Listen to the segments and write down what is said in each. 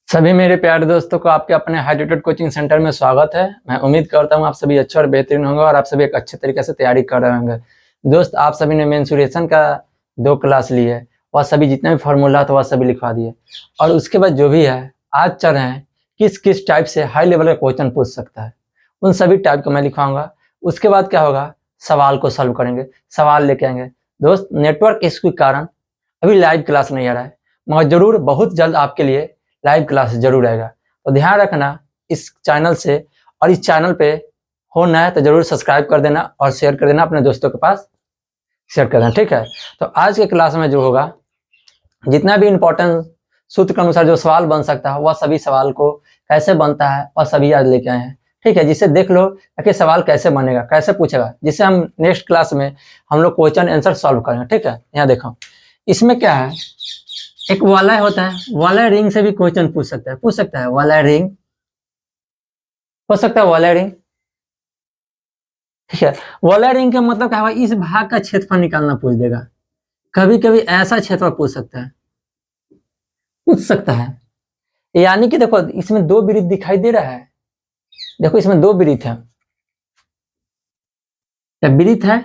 सभी मेरे प्यारे दोस्तों को आपके अपने हाइड्रेटेड कोचिंग सेंटर में स्वागत है। मैं उम्मीद करता हूं आप सभी अच्छे और बेहतरीन होंगे और आप सभी एक अच्छे तरीके से तैयारी कर रहे होंगे। दोस्त, आप सभी ने मेंसुरेशन का 2 क्लास ली है, वह सभी जितना भी फार्मूला था वह सभी लिखवा दिए और उसके बाद जो भी है आज चल रहे हैं किस किस टाइप से हाई लेवल का क्वेश्चन पूछ सकता है, उन सभी टाइप को मैं लिखवाऊंगा। उसके बाद क्या होगा, सवाल को सॉल्व करेंगे, सवाल लेके आएंगे। दोस्त, नेटवर्क इश्यू के कारण अभी लाइव क्लास नहीं आ रहा है, मगर जरूर बहुत जल्द आपके लिए लाइव क्लास जरूर आएगा। तो ध्यान रखना इस चैनल से, और इस चैनल पे होना है तो जरूर सब्सक्राइब कर देना और शेयर कर देना, अपने दोस्तों के पास शेयर कर देना, ठीक है। तो आज के क्लास में जो होगा, जितना भी इंपॉर्टेंट सूत्र के अनुसार जो सवाल बन सकता है वह सभी सवाल को कैसे बनता है और सभी आज लेके आए हैं, ठीक है। जिससे देख लो कि सवाल कैसे बनेगा, कैसे पूछेगा, जिससे हम नेक्स्ट क्लास में हम लोग क्वेश्चन आंसर सॉल्व करेंगे, ठीक है। यहाँ देखो, इसमें क्या है, एक वलय होता है, वलय रिंग से भी क्वेश्चन पूछ सकता है वलय रिंग हो सकता है, वलय रिंग, ठीक है। वलय रिंग का मतलब क्या है, इस भाग का क्षेत्रफल निकालना पूछ देगा। कभी कभी ऐसा क्षेत्रफल पूछ सकता है। यानी कि देखो, इसमें 2 वृत्त दिखाई दे रहा है। देखो, इसमें 2 वृत्त है, वृत्त है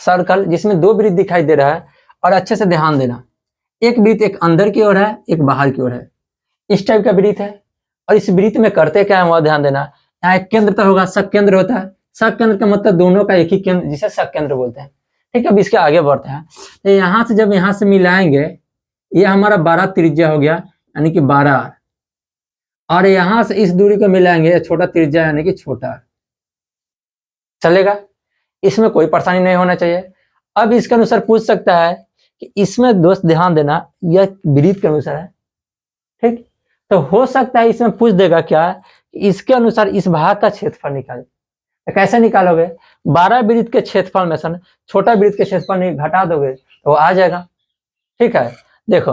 सर्कल जिसमें 2 वृत्त दिखाई दे रहा है। और अच्छे से ध्यान देना, एक वृत्त एक अंदर की ओर है, एक बाहर की ओर है, इस टाइप का वृत्त है। और इस वृत्त में करते क्या है वह ध्यान देना। यहाँ एक केंद्र तो होगा, सक केंद्र होता है। सक केंद्र का मतलब दोनों का एक ही केंद्र, जिसे सक केंद्र बोलते हैं, ठीक है। अब इसके आगे बढ़ते हैं, तो यहाँ से जब यहाँ से मिलाएंगे, ये हमारा 12 त्रिज्या हो गया, यानी कि 12 और यहाँ से इस दूरी को मिलाएंगे, छोटा त्रिज्या यानी कि छोटा, चलेगा। इसमें कोई परेशानी नहीं होना चाहिए। अब इसके अनुसार पूछ सकता है कि इसमें दोस्त ध्यान देना, यह वृत्त के अनुसार है, ठीक। तो हो सकता है इसमें पूछ देगा क्या, इसके अनुसार इस भाग का क्षेत्रफल निकाले। तो कैसे निकालोगे, 12 वृत्त के क्षेत्रफल में से छोटा वृत्त के क्षेत्रफल घटा दोगे तो आ जाएगा, ठीक है। देखो,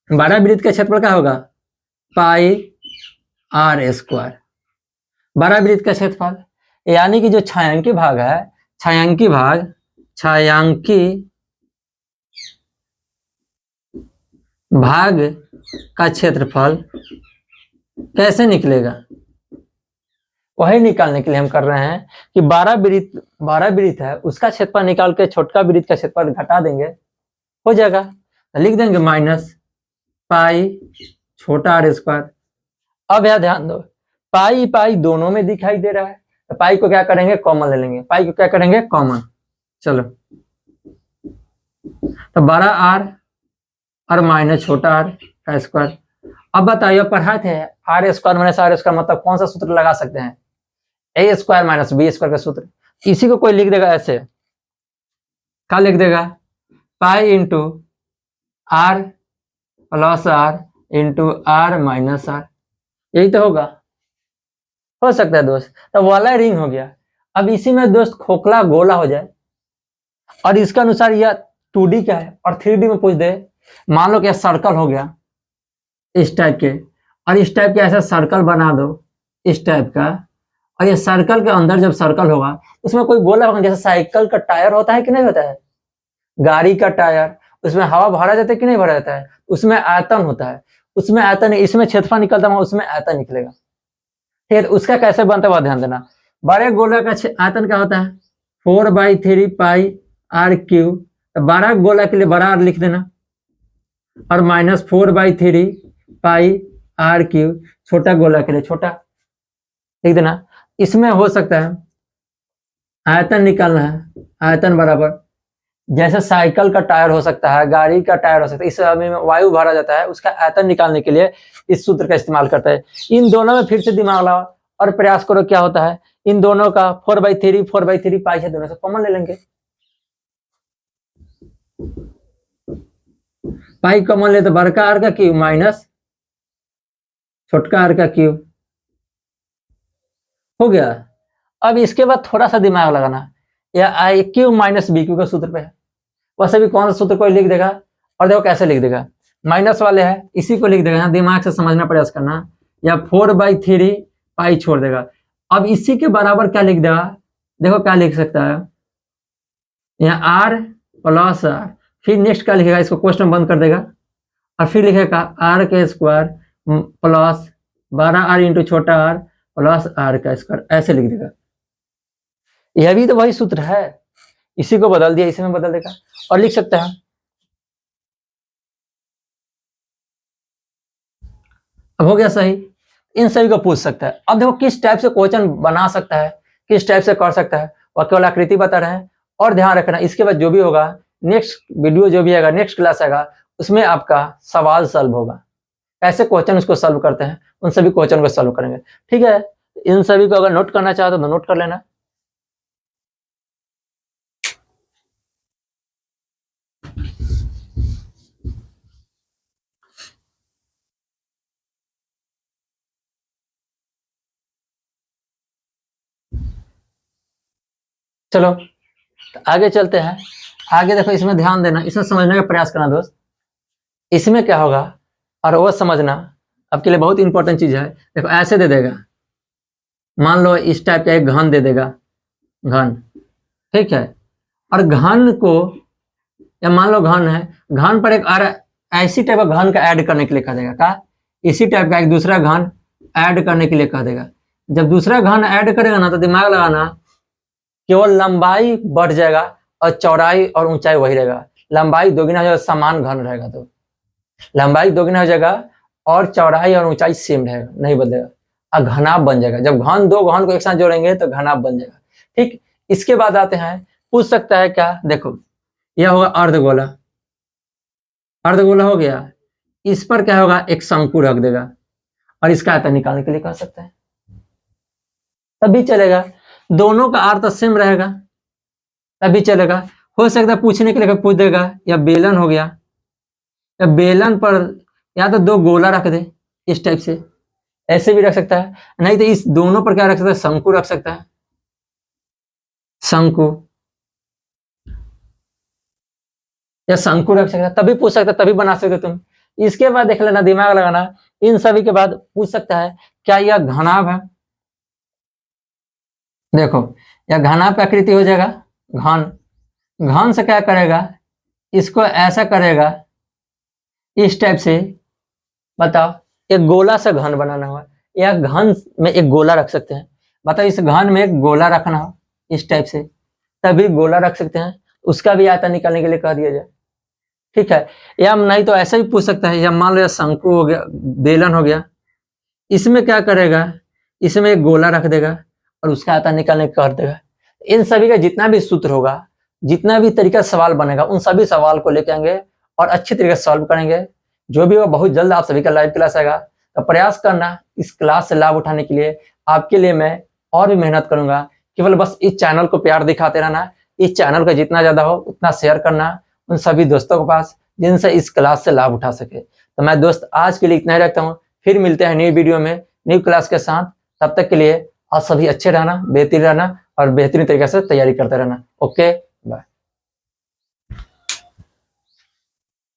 12 वृत्त के क्षेत्रफल क्या होगा, पाई r स्क्वायर। 12 वृत्त का क्षेत्रफल, यानी कि जो छायांकी भाग है, छायांकी भाग का क्षेत्रफल कैसे निकलेगा, वही निकालने के लिए हम कर रहे हैं कि 12 वृत्त है, उसका क्षेत्रफल निकाल के छोटका वृत्त का क्षेत्रफल घटा देंगे, हो जाएगा। लिख देंगे माइनस पाई छोटा r स्क्वायर। अब यह ध्यान दो, पाई पाई दोनों में दिखाई दे रहा है, तो पाई को क्या करेंगे, कॉमन ले लेंगे। पाई को क्या करेंगे, कॉमन। चलो, तो 12r और माइनस छोटा r का स्क्वायर। अब बताइए, पढ़ाए थे r square minus r square मतलब कौन सा सूत्र लगा सकते हैं, a square minus b square का सूत्र। इसी को कोई लिख देगा ऐसे, क्या लिख देगा, pi into r plus r into r minus r, यही तो होगा, हो सकता है दोस्त। तो वाला रिंग हो गया। अब इसी में दोस्त खोखला गोला हो जाए और इसका अनुसार यह 2D का है और 3D में पूछ दे। मान लो कि सर्कल हो गया इस टाइप के, और इस टाइप के ऐसा सर्कल बना दो इस टाइप का, और ये सर्कल के अंदर जब सर्कल होगा उसमें कोई गोला होगा, जैसे साइकिल का टायर होता है कि नहीं होता है, गाड़ी का टायर, उसमें हवा भरा जाता है कि नहीं भरा जाता है, उसमें आयतन होता है, उसमें आयतन, इसमें क्षेत्रफल निकलता है, उसमें आयतन निकलेगा, ठीक है। उसका कैसे बनता है वह ध्यान देना। बड़े गोला का आयतन क्या होता है, 4/3 पाई r क्यूब। तो 12 गोला के लिए बड़ा r लिख देना, और माइनस 4/3 पाई r क्यूब, छोटा गोला के लिए छोटा लिख देना। इसमें हो सकता है आयतन निकालना है, आयतन बराबर जैसे साइकिल का टायर हो सकता है, गाड़ी का टायर हो सकता है, इस समय में वायु भरा जाता है, उसका आयतन निकालने के लिए इस सूत्र का इस्तेमाल करता है। इन दोनों में फिर से दिमाग लगाओ और प्रयास करो क्या होता है। इन दोनों का 4/3 पाई से दोनों से कॉमन ले लेंगे, पाई कॉमन ले तो बड़का आर का क्यूब माइनस छोटका आर का क्यूब, हो गया। अब इसके बाद थोड़ा सा दिमाग लगाना, यह I Q minus B Q का सूत्र पे है, वैसे भी कौन सा सूत्र कोई लिख देगा, और देखो कैसे लिख देगा, माइनस वाले है इसी को लिख देगा, यहाँ दिमाग से समझना प्रयास करना, या 4/3 पाई छोड़ देगा। अब इसी के बराबर क्या लिख देगा, देखो क्या लिख सकता है, यहाँ r प्लस r, फिर नेक्स्ट क्या लिखेगा, इसको क्वेश्चन बंद कर देगा और फिर लिखेगा r² प्लस 12r इंटू छोटा r प्लस r का स्क्वायर, ऐसे लिख देगा। यह भी तो वही सूत्र है, इसी को बदल दिया, इसी में बदल देगा और लिख सकता है। अब हो गया सही, इन सभी को पूछ सकता है। अब देखो किस टाइप से क्वेश्चन बना सकता है, किस टाइप से कर सकता है, वह केवल आकृति बता रहे हैं। और ध्यान रखना, इसके बाद जो भी होगा, नेक्स्ट वीडियो जो भी आएगा, नेक्स्ट क्लास आएगा, उसमें आपका सवाल सॉल्व होगा, ऐसे क्वेश्चन उसको सॉल्व करते हैं, उन सभी क्वेश्चन को सॉल्व करेंगे। ठीक है, इन सभी को अगर नोट करना चाहो तो नोट कर लेना। चलो तो आगे चलते हैं। आगे देखो, इसमें ध्यान देना, इसमें समझने का प्रयास करना दोस्त। इसमें क्या होगा और वो समझना आपके लिए बहुत इंपॉर्टेंट चीज है। देखो ऐसे दे देगा, मान लो इस टाइप का एक घन दे देगा, घन, ठीक है, और घन को, या मान लो घन है, घन पर एक ऐसी टाइप का घन का ऐड करने के लिए कह देगा, का इसी टाइप का एक दूसरा घन ऐड करने के लिए कह देगा। जब दूसरा घन ऐड करेगा ना, तो दिमाग लगाना, केवल लंबाई बढ़ जाएगा और चौड़ाई और ऊंचाई वही रहेगा। लंबाई दोगुना हो जाएगा, समान घन रहेगा, तो लंबाई दोगुना हो जाएगा और चौड़ाई और ऊंचाई सेम रहेगा, नहीं बदलेगा, और घनाभ बन जाएगा। जब घन दो घन को एक साथ जोड़ेंगे तो घनाभ बन जाएगा। ठीक, इसके बाद आते हैं, पूछ सकता है क्या, देखो यह होगा अर्धगोला, अर्धगोला हो गया, इस पर क्या होगा, एक शंकु रख देगा और इसका आयतन निकालने के लिए कह सकता है, तभी चलेगा। दोनों का अर्थ सेम रहेगा तभी चलेगा। हो सकता है पूछने के लिए पूछ देगा, या बेलन हो गया, या बेलन पर या तो दो गोला रख दे इस टाइप से, ऐसे भी रख सकता है, नहीं तो इस दोनों पर क्या रख सकता है, शंकु रख सकता है, शंकु, या शंकु रख सकता है, तभी पूछ सकता है, तभी बना सकते तुम। इसके बाद देख लेना, दिमाग लगाना, इन सभी के बाद पूछ सकता है क्या यह घनाभ है। देखो यह घनाभ की आकृति हो जाएगा, घन, घन से क्या करेगा, इसको ऐसा करेगा इस टाइप से, बताओ, एक गोला से घन बनाना हुआ, या घन में एक गोला रख सकते हैं, बताओ इस घन में एक गोला रखना हो इस टाइप से, तभी गोला रख सकते हैं, उसका भी आयतन निकालने के लिए कह दिया जाए। ठीक है, या नहीं तो ऐसा भी पूछ सकता है, या मान लो शंकु हो गया, बेलन हो गया, इसमें क्या करेगा, इसमें एक गोला रख देगा और उसका आयतन निकालने का कर देगा। इन सभी का जितना भी सूत्र होगा, जितना भी तरीका सवाल बनेगा, उन सभी सवाल को लेके आएंगे और अच्छी तरीके से सॉल्व करेंगे। जो भी होगा बहुत जल्द आप सभी का लाइव क्लास आएगा, तो प्रयास करना इस क्लास से लाभ उठाने के लिए। आपके लिए मैं और भी मेहनत करूंगा, केवल बस इस चैनल को प्यार दिखाते रहना। इस चैनल का जितना ज्यादा हो उतना शेयर करना उन सभी दोस्तों के पास जिनसे इस क्लास से लाभ उठा सके। तो मैं दोस्त आज के लिए इतना ही रखता हूँ, फिर मिलते हैं न्यू वीडियो में न्यू क्लास के साथ। तब तक के लिए आप सभी अच्छे रहना, बेहतरीन रहना और बेहतरीन तरीके से तैयारी करते रहना। Okay, bye.